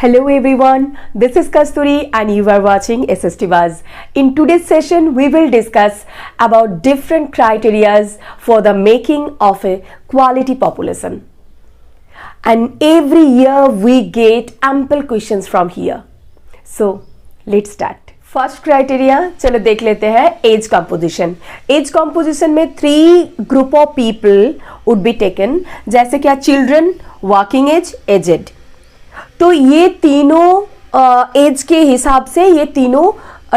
Hello everyone, this is Kasturi and you are watching SST Buzz. In today's session, we will discuss about different criterias for the making of a quality population. And every year we get ample questions from here. So, let's start. First criteria चलो देख लेते हैं as composition. As composition में 3 group of people would be taken, जैसे क्या children, working as, aged. तो ये तीनों एज के हिसाब से ये तीनों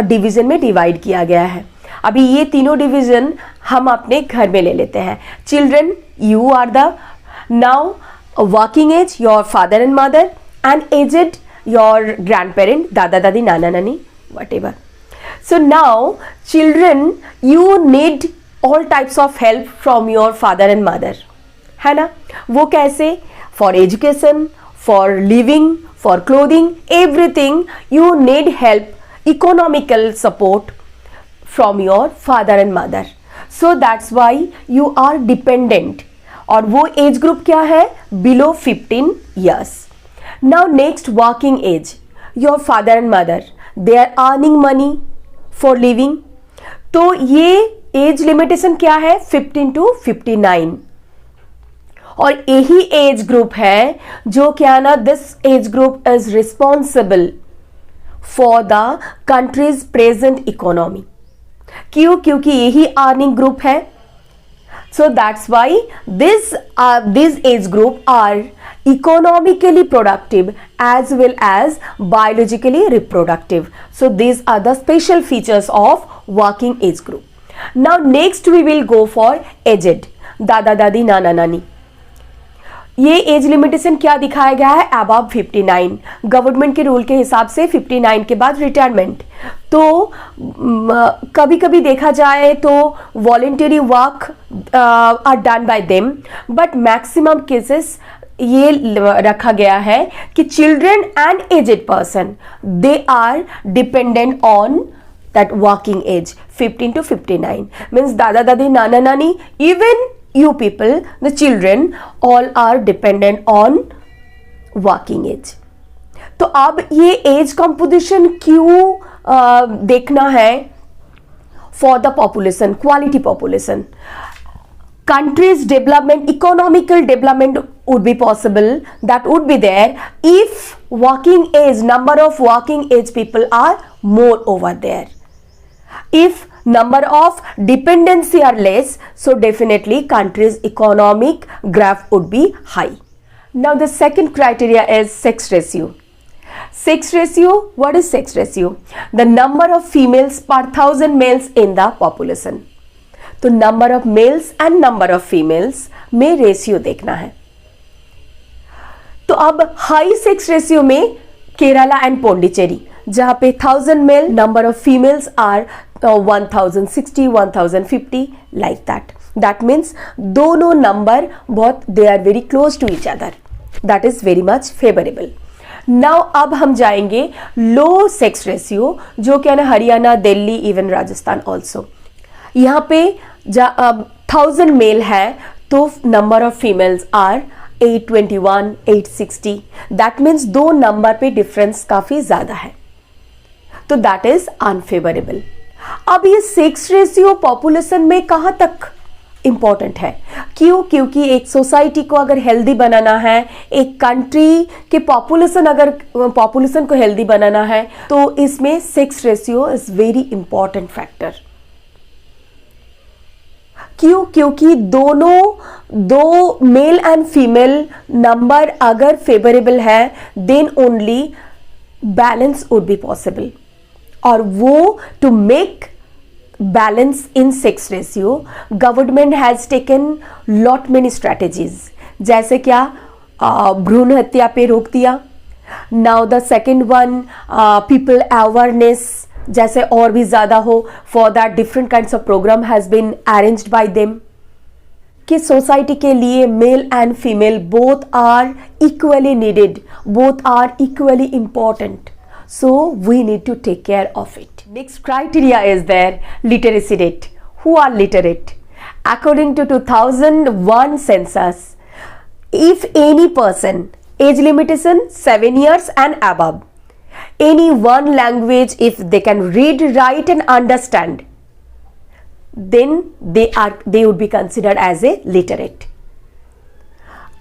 डिवीजन में डिवाइड किया गया है. अभी ये तीनों डिवीजन हम अपने घर में ले लेते हैं. Children, you are the now working age, your father and mother, and aged your grand parent, दादा दादी, नाना नानी, whatever. So now children, you need all types of help from your father and mother, है ना. वो कैसे? For education, for living, for clothing, everything you need help, economical support from your father and mother. So that's why you are dependent. और वो age group क्या है? Below 15 years. Now next, working age. Your father and mother, they are earning money for living. तो ये as limitation क्या है? 15 to 59. और यही एज ग्रुप है जो क्या ना, this age group is responsible for the countries present economy. क्यों? क्योंकि यही अर्निंग ग्रुप है. So that's why this age group are economically productive as well as biologically reproductive. So these are the special features of working age group. Now next we will go for aged, दादा दादी, नाना नानी. ये as limitation क्या दिखाया गया है? Above 59. Government के रूल के हिसाब से 59 के बाद रिटायरमेंट. तो कभी कभी देखा जाए तो voluntary work are done by them, but maximum cases ये रखा गया है कि children and aged person, they are dependent on that working age 15 to 59. Means दादा दादी, नाना नानी, even you people, the children, all are dependent on working age. तो अब ये एज कंपोजिशन क्यों देखना है for the population, quality population. countries development, economical development would be possible, that would be there if working age, number of working age people are more over there. If number of dependency are less, so definitely country's economic graph would be high. Now the second criteria is sex ratio. Sex ratio, what is sex ratio? The number of females per 1000 males in the population. तो number of males and number of females में ratio देखना है. तो अब high sex ratio में Kerala and Pondicherry, जहां पे 1000 male, number of females are 1060, 1050, like that. That means दोनों नंबर बहुत, they are very close to each other. That is very much favourable. Now अब हम जाएंगे लो सेक्स रेशियो, जो क्या ना हरियाणा, दिल्ली, इवन राजस्थान ऑल्सो. यहाँ पे 1000 मेल है तो number of females are 821, 860. That means दो नंबर पे डिफरेंस काफी ज्यादा है, तो दैट इज अनफेवरेबल. अब ये सेक्स रेशियो पॉपुलेशन में कहां तक इंपॉर्टेंट है? क्यों? क्योंकि एक सोसाइटी को अगर हेल्दी बनाना है, एक कंट्री के पॉपुलेशन को हेल्दी बनाना है, तो इसमें sex ratio is very important factor. क्यों? क्योंकि दो मेल एंड फीमेल नंबर अगर फेवरेबल है, then only balance would be possible. और वो to make balance in sex ratio, government has taken lot many strategies. जैसे क्या? भ्रूण हत्या पे रोक दिया. Now the second one, people awareness, जैसे और भी ज्यादा हो, for that different kinds of programme has been arranged by them. कि सोसाइटी के लिए male and female both are equally needed, both are equally important. So we need to take care of it. Next criteria is there, literacy rate. Who are literate? According to 2001 census, if any person age limitation 7 years and above. Any one language, if they can read, write and understand, then they would be considered as a literate.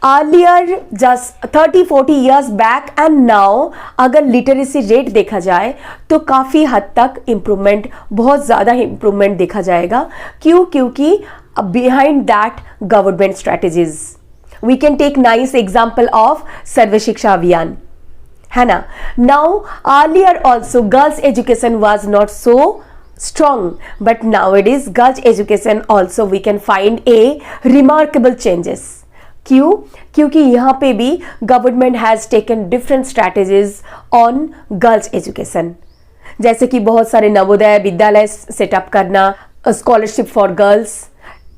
Earlier, just 30-40 years back and now, अगर literacy rate देखा जाए तो काफ़ी हद तक improvement, बहुत ज़्यादा improvement देखा जाएगा. क्यों? क्योंकि behind that government strategies. We can take nice example of Sarva Shiksha Abhiyan, है ना. Now earlier also girls education was not so strong, but nowadays girls education also we can find a remarkable changes. क्यों? क्योंकि यहाँ पे भी government has taken different strategies on girls education, जैसे कि बहुत सारे नवोदय विद्यालय सेटअप करना, स्कॉलरशिप फॉर गर्ल्स.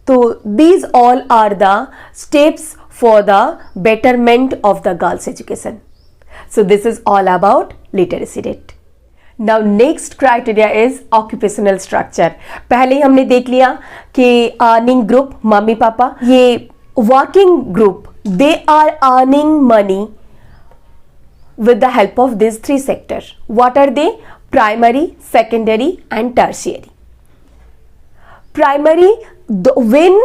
तो these all are the steps for the betterment of the girls education. So this is all about literacy rate. Now next criteria is occupational structure. पहले ही हमने देख लिया कि अर्निंग ग्रुप, मम्मी पापा, ये working group, they are earning money with the help of these three sectors. What are they? Primary, secondary and tertiary. Primary, when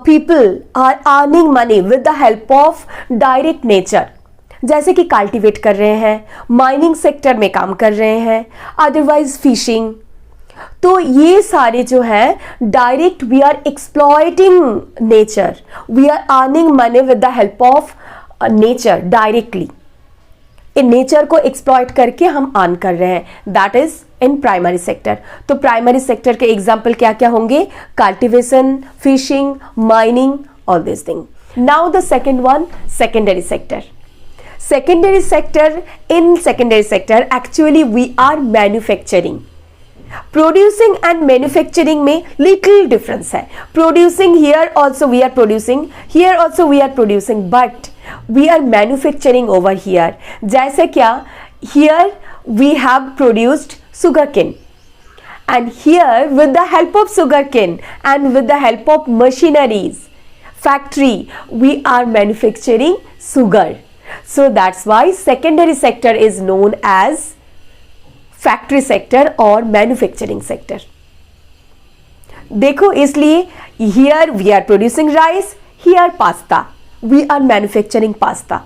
people are earning money with the help of direct nature, जैसे कि cultivate कर रहे हैं, mining sector में काम कर रहे हैं, अदरवाइज फिशिंग, तो ये सारे जो है direct we are exploiting nature, we are earning money with the help of nature directly. इन नेचर को एक्सप्लॉइट करके हम अर्न कर रहे हैं, that is in primary sector. तो प्राइमरी सेक्टर के एग्जाम्पल क्या क्या होंगे? Cultivation, fishing, mining, all this thing. Now the second one, secondary sector. Secondary sector, in secondary sector actually we are manufacturing. Producing and manufacturing में little difference है. Producing, here also we are producing, here also we are producing, but we are manufacturing over here. जैसे क्या? Here we have produced sugarcane, and here with the help of sugarcane and with the help of machineries, factory, we are manufacturing sugar. So that's why secondary sector is known as factory sector or manufacturing sector. देखो, इसलिए here we are producing rice, here pasta, we are manufacturing pasta.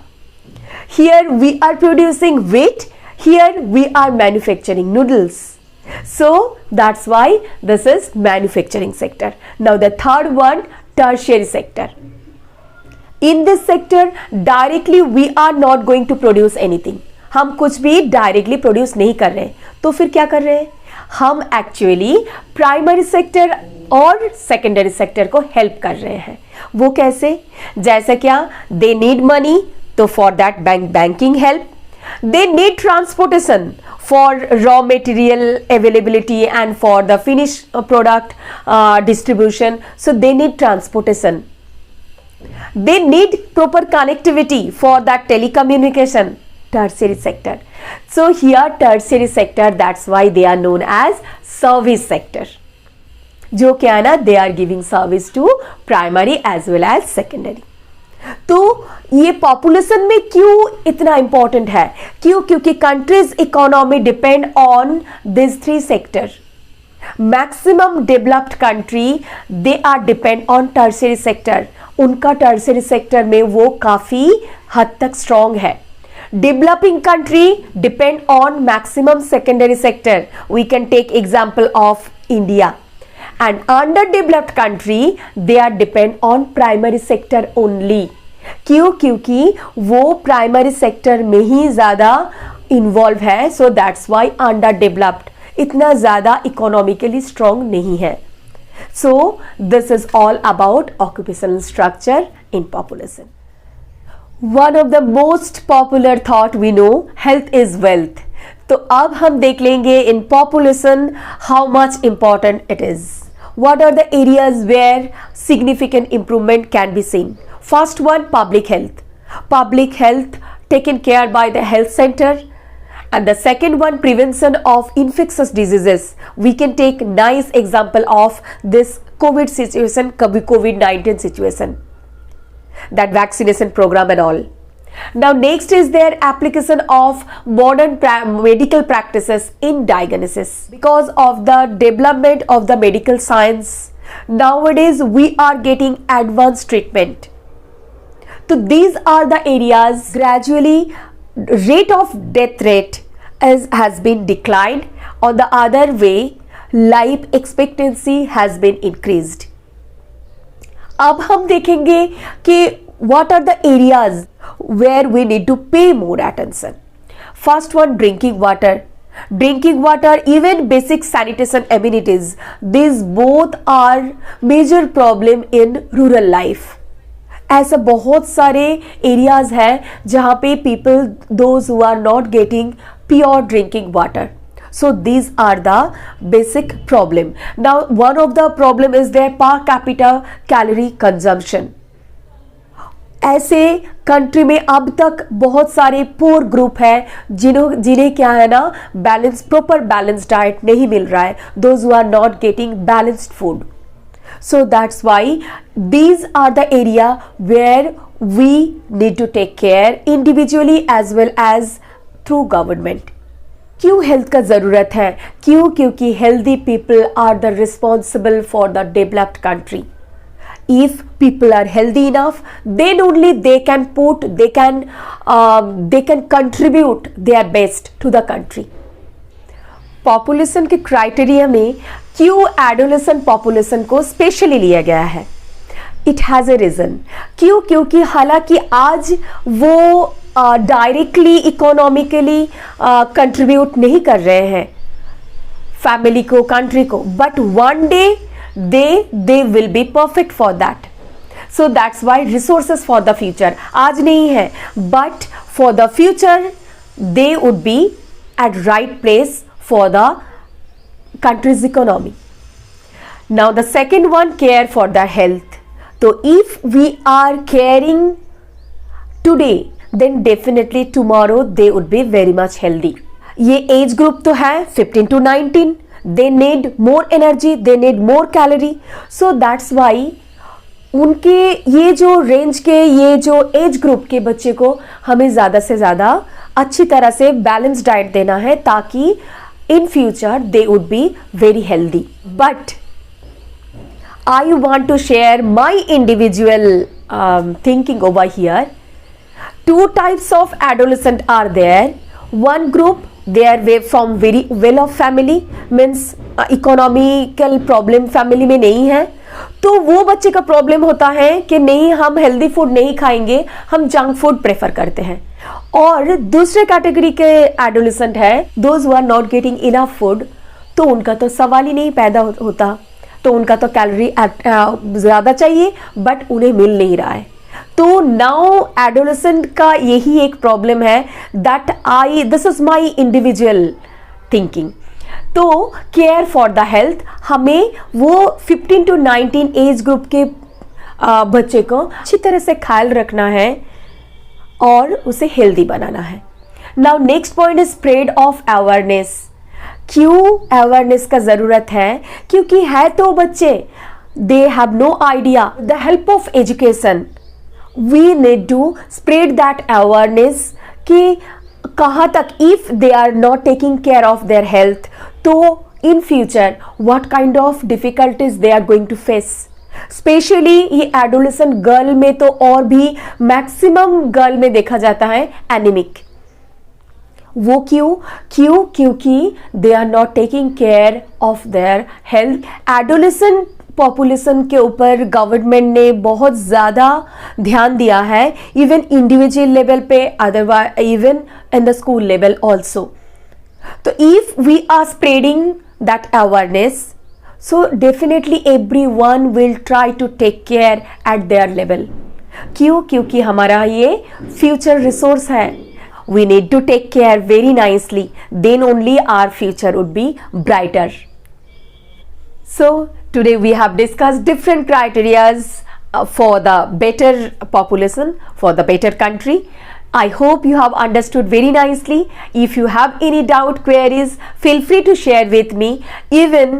Here we are producing wheat, here we are manufacturing noodles. So that's why this is manufacturing sector. Now the third one, tertiary sector. In this sector directly we are not going to produce anything. हम कुछ भी directly produce नहीं कर रहे हैं. तो फिर क्या कर रहे हैं? हम एक्चुअली प्राइमरी सेक्टर और सेकेंडरी सेक्टर को हेल्प कर रहे हैं. वो कैसे? जैसे क्या? दे नीड मनी, तो for that banking help. They need transportation for raw material availability and for the finished product distribution. So they need transportation. They need proper connectivity for that telecommunication. Tertiary sector. So here tertiary sector, that's why they are known as service sector. जो क्या है ना, they are giving service to primary as well as secondary. तो ये population में क्यों इतना important है? क्यों? क्योंकि country's economy depend on this three sector. Maximum developed country they are depend on tertiary sector. उनका टर्शियरी सेक्टर में वो काफी हद तक स्ट्रॉन्ग है. Developing country depend on maximum secondary sector. We can take example of India. And underdeveloped country they are depend on primary sector only. क्यों? क्योंकि वो primary sector में ही ज़्यादा involve है. So that's why underdeveloped, इतना ज़्यादा economically strong नहीं है. So this is all about occupational structure in population. One of the most popular thought we know, health is wealth. तो अब हम देख लेंगे in population how much important it is. What are the areas where significant improvement can be seen? First one, public health. Public health taken care by the health center. And the second one, prevention of infectious diseases. We can take nice example of this COVID situation, COVID-19 situation. That vaccination program and all. Now next is their application of modern medical practices in diagnosis. Because of the development of the medical science, nowadays we are getting advanced treatment. So these are the areas gradually rate of death rate has been declined. On the other way, life expectancy has been increased. अब हम देखेंगे कि what are the areas where we need to pay more attention. First one, drinking water. Drinking water, even basic sanitation amenities, these both are major problem in rural life. ऐसा बहुत सारे areas हैं जहाँ पे people those who are not getting pure drinking water. So these are the basic problem. Now one of the problem is their per capita calorie consumption. ऐसे country में अब तक बहुत सारे पुअर ग्रुप है जिन्हें क्या है ना प्रॉपर बैलेंस डाइट नहीं मिल रहा है. Those who are not getting balanced food. So that's why these are the area where we need to take care individually as well as through government. क्यों हेल्थ का ज़रूरत है? क्योंकि healthy people are the responsible for the developed country. If people are healthy enough, then only they can contribute their best to the country. Population के criteria में क्यों adolescent population को specially लिया गया है? It has a reason. क्योंकि हालांकि आज वो डायरेक्टली इकोनॉमिकली कंट्रीब्यूट नहीं कर रहे हैं फैमिली को, कंट्री को, but one day they will be perfect for that. So that's why resources for the future आज नहीं है, but for the future they would be at right place for the country's economy. Now the second one, care for the health. So if we are caring today, then definitely tomorrow they would be very much healthy. ये age group तो है 15 to 19. They need more energy, they need more calorie. So that's why उनके ये जो range के ये जो age group के बच्चे को हमें ज़्यादा से ज़्यादा अच्छी तरह से बैलेंस डाइट देना है ताकि in future they would be very healthy. But I want to share my individual thinking over here. Two types of adolescent are there. One group, they are from very well off family, means economical problem family में नहीं है, तो वो बच्चे का problem होता है कि नहीं हम हेल्दी फूड नहीं खाएंगे, हम जंक फूड प्रेफर करते हैं. और दूसरे कैटेगरी के एडोलेसेंट है those who are not getting enough food, तो उनका तो सवाल ही नहीं पैदा होता. तो उनका तो कैलोरी ज़्यादा चाहिए बट उन्हें मिल नहीं रहा है. तो नाउ एडोलेसेंट का यही एक प्रॉब्लम है that this is my individual thinking. तो केयर फॉर द हेल्थ, हमें वो 15 to 19 एज ग्रुप के बच्चे को अच्छी तरह से ख्याल रखना है और उसे हेल्दी बनाना है. Now next point is spread of awareness. क्यों अवेयरनेस का ज़रूरत है? क्योंकि है तो बच्चे they have no idea. The help of education we need to spread that awareness कि कहाँ तक if they are not taking care of their health, तो in future what kind of difficulties they are going to face. Especially ये adolescent girl में तो और भी maximum girl में देखा जाता है anemic. वो क्योंकि they are not taking care of their health. Adolescent population के ऊपर गवर्नमेंट ने बहुत ज़्यादा ध्यान दिया है, इवन इंडिविजुअल लेवल पे, otherwise even in the school level also. तो if we are spreading that awareness, so definitely every one will try to take care at their level. क्योंकि हमारा ये फ्यूचर रिसोर्स है. We need to take care very nicely, then only our future would be brighter. So today we have discussed different criterias for the better population, for the better country. I hope you have understood very nicely. If you have any doubt, queries, feel free to share with me. Even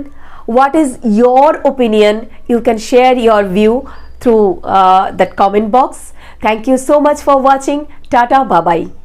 what is your opinion, you can share your view through that comment box. Thank you so much for watching. Tata, bye bye.